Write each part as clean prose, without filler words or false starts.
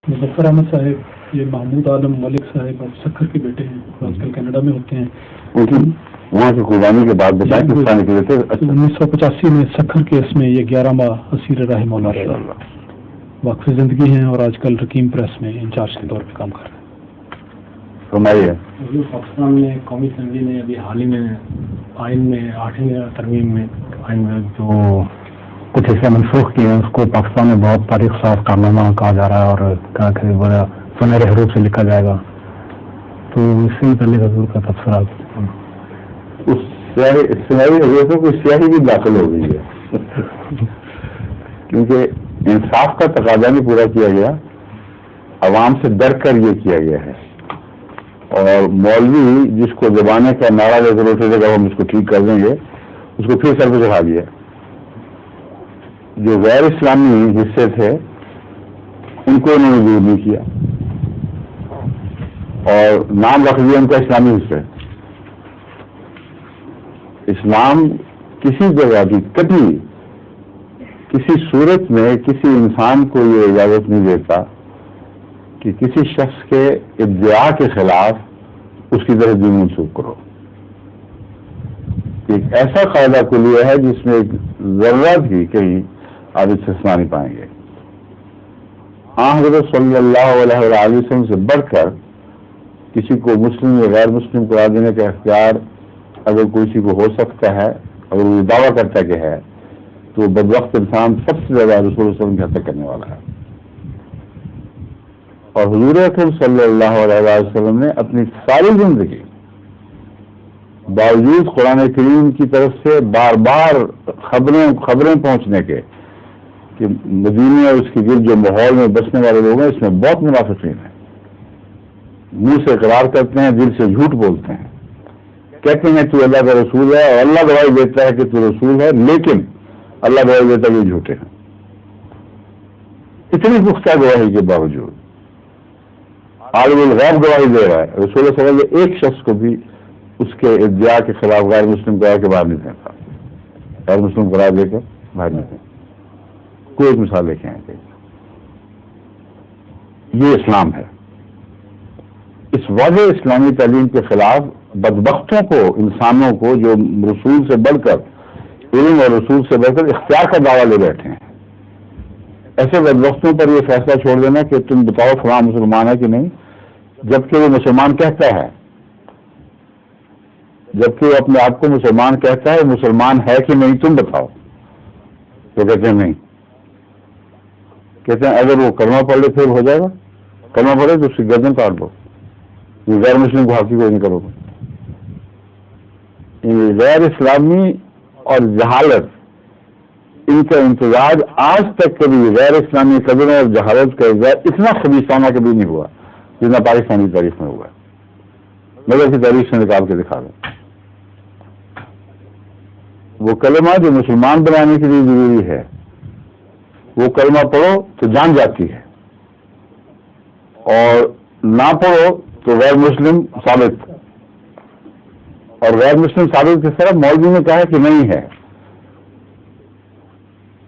مظفر احمد صاحب یہ محمود عالم ملک صاحب اور سکھر کے بیٹے ہیں، آج کل کینیڈا میں ہوتے ہیں. وہاں کی قربانی کے بعد بتائیں کس طرح نکلے تھے. 1985 میں سکھر کیس میں یہ 11 ماہ اسیر رہے مولانا، وقف زندگی ہیں اور آج کل رکیم پریس میں انچارج کے طور پہ کام کر رہے ہیں. فرمائیے. پاکستان میں قومی اسمبلی نے ابھی حال ہی میں آئین میں 8ویں ترمیم میں آئین میں جو کچھ حصے منسوخ کیے ہیں، اس کو پاکستان میں بہت تاریخ ساز کارنامہ کہا جا رہا ہے اور کہا کہ بڑا سنہرے حروف سے لکھا جائے گا. تو اس سے پہلے حضور کا تبصرہ اس سنہری حروفوں کو سیاہی بھی داخل ہو گئی ہے کیونکہ انصاف کا تقاضا نہیں پورا کیا گیا، عوام سے ڈر کر یہ کیا گیا ہے. اور مولوی جس کو زبانیں کا نعرہ لے کر اٹھے گا ہم اس کو ٹھیک کر دیں گے، اس کو پھر سر پہ چڑھا دیا. جو غیر اسلامی حصے تھے ان کو انہوں نے دور نہیں کیا اور نام رکھ دیا ان کا اسلامی حصہ. اسلام کسی جگہ بھی کبھی کسی صورت میں کسی انسان کو یہ اجازت نہیں دیتا کہ کسی شخص کے ادعا کے خلاف اس کی طرف دین منسوخ کرو. ایک ایسا قاعدہ کلیہ ہے جس میں ایک ذرہ بھی کہیں آپ استثناء نہیں پائیں گے. حضرت صلی اللہ علیہ وآلہ وسلم سے بڑھ کر کسی کو مسلم یا غیر مسلم قرار دینے کا اختیار اگر کسی کو ہو سکتا ہے، اگر وہ دعویٰ کرتا کہ ہے، تو بدبخت انسان سب سے زیادہ رسول اللہ علیہ وسلم کی حد تک کرنے والا ہے. اور حضور اکرم صلی اللہ علیہ وسلم نے اپنی ساری زندگی باوجود قرآن کریم کی طرف سے بار بار خبریں پہنچنے کے کہ مدینے اور اس کے گرد جو ماحول میں بسنے والے لوگ ہیں اس میں بہت منافقین ہیں، منہ سے اقرار کرتے ہیں، دل سے جھوٹ بولتے ہیں، کہتے ہیں تو اللہ کا رسول ہے اور اللہ گواہی دیتا ہے کہ تو رسول ہے، لیکن اللہ گواہی دیتا ہے کہ جھوٹے ہیں. اتنی پختہ گواہی کے باوجود عالم الغیب گواہی دے رہا ہے. رسول اللہ صلی اللہ علیہ وسلم ایک شخص کو بھی اس کے ادعا کے خلاف غیر مسلم قرار کے باہر نہیں دیتا، غیر مسلم قرار دے کر باہر نہیں دیتا. کوئی ایک مثال لے کے آئیں گے. یہ اسلام ہے. اس واضح اسلامی تعلیم کے خلاف بدبختوں کو، انسانوں کو جو رسول سے بڑھ کر علم اور رسول سے بڑھ کر اختیار کا دعویٰ لے بیٹھے ہیں، ایسے بدبختوں پر یہ فیصلہ چھوڑ دینا کہ تم بتاؤ فلاں مسلمان ہے کہ نہیں، جبکہ وہ مسلمان کہتا ہے، جبکہ وہ اپنے آپ کو مسلمان کہتا ہے، مسلمان ہے کہ نہیں تم بتاؤ. تو کہتے ہیں نہیں. کہتے ہیں اگر وہ کلمہ پڑھ لے پھر ہو جائے گا، کلمہ پڑھے تو اس کی گردن کاٹ دو، غیر مسلم کو حاکی کوئی نہیں کرو گا. غیر اسلامی اور جہالت ان کا امتزاج آج تک کبھی غیر اسلامی قدروں اور جہالت کا امتزاج اتنا خبیثانہ کبھی نہیں ہوا جتنا پاکستانی تاریخ میں ہوا. مگر کی تاریخ سے نکال کے دکھا دیں. وہ کلمہ جو مسلمان بنانے کے لیے ضروری ہے، وہ کلمہ پڑھو تو جان جاتی ہے، اور نہ پڑھو تو غیر مسلم ثابت. اور غیر مسلم ثابت کس طرح؟ مولوی نے کہا ہے کہ نہیں ہے،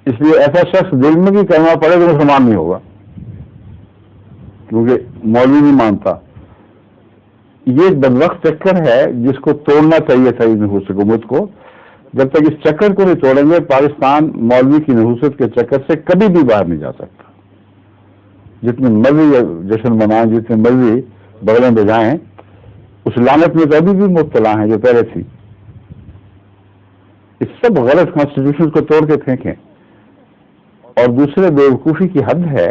اس لیے ایسا شخص دل میں بھی کلمہ پڑھے تو مسلمان نہیں ہوگا کیونکہ مولوی نہیں مانتا. یہ ایک بدبخت چکر ہے جس کو توڑنا چاہیے تھا اس حکومت کو. جب تک اس چکر کو نہیں توڑیں گے پاکستان مولوی کی نحوست کے چکر سے کبھی بھی باہر نہیں جا سکتا. جتنے مرضی جشن منائیں، جتنے مرضی بغلیں بجائیں، اس لعنت میں تو ابھی بھی مبتلا ہیں جو پہلے تھی. اس سب غلط کانسٹیٹیوشن کو توڑ کے پھینکیں. اور دوسرے بیوقوفی کی حد ہے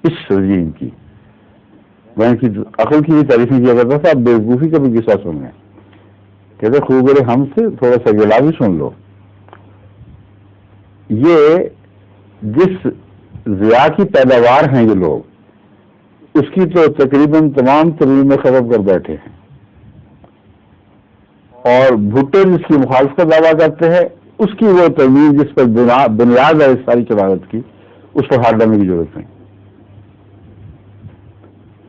اس رجیم کی. میں ان کی عقل کی بھی تعریفیں کیا کرتا تھا، اب بیوقوفی کا بھی قصہ سن لیں. کہتے خوب گرے ہم سے تھوڑا سا گلا بھی سن لو. یہ جس ضیاء کی پیداوار ہیں یہ لوگ، اس کی تو تقریباً تمام ترمیم ختم کر بیٹھے ہیں. اور بھٹو جس کی مخالفت کا دعویٰ کرتے ہیں، اس کی وہ ترمیم جس پر بنیاد ہے اس ساری قواعد کی، اس پر ہاتھ ڈالنے کی ضرورت نہیں.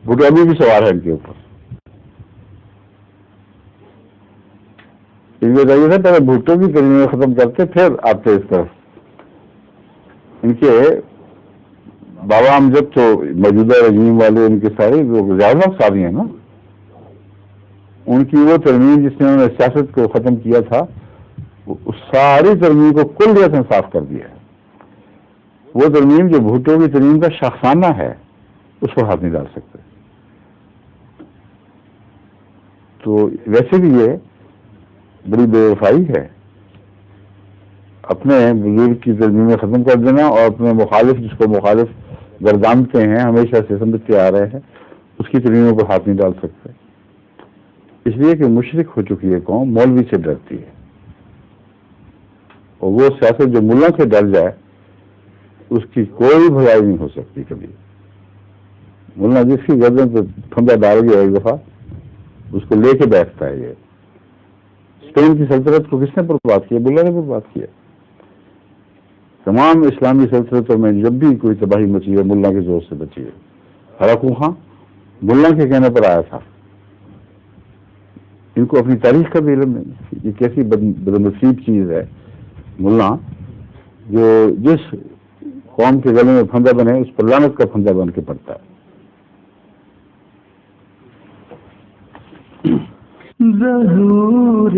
بھٹو ابھی بھی سوار ہے ان کے اوپر. اس لیے چاہیے تھا پہلے بھٹو کی ترمیم ختم کرتے پھر آتے اس طرف. ان کے بابا امجد تو موجودہ رجیم والے ان کے سارے زیادہ ساری ہیں نا، ان کی وہ ترمیم جس نے انہوں نے سیاست کو ختم کیا تھا، اس ساری ترمیم کو کلیت صاف کر دیا ہے. وہ ترمیم جو بھٹو کی ترمیم کا شاخسانہ ہے اس پر ہاتھ نہیں ڈال سکتے. تو ویسے بھی یہ بڑی بے وفائی ہے اپنے بزرگ کی ترمیمیں ختم کر دینا، اور اپنے مخالف جس کو مخالف گردانتے ہیں ہمیشہ سے سمجھتے آ رہے ہیں اس کی ترمیموں پر ہاتھ نہیں ڈال سکتے، اس لیے کہ مشرک ہو چکی ہے قوم، مولوی سے ڈرتی ہے. اور وہ سیاست جو ملا سے ڈر جائے اس کی کوئی بھلائی نہیں ہو سکتی کبھی. ملا جس کی گردن پہ پھندا ڈال گیا ایک دفعہ اس کو لے کے بیٹھتا ہے. یہ اسپین کی سلطنت کو کس نے برباد کیا؟ ملا نے برباد کیا. تمام اسلامی سلطنتوں میں جب بھی کوئی تباہی مچی ہے ملا کے زور سے بچی ہے. ہلاکو خان ملا کے کہنے پر آیا تھا. ان کو اپنی تاریخ کا بھی علم نہیں. یہ کیسی بدنصیب چیز ہے ملا، جو جس قوم کے گلے میں پھندا بنے اس پر لعنت کا پھندا بن کے پڑتا ہے. ظہور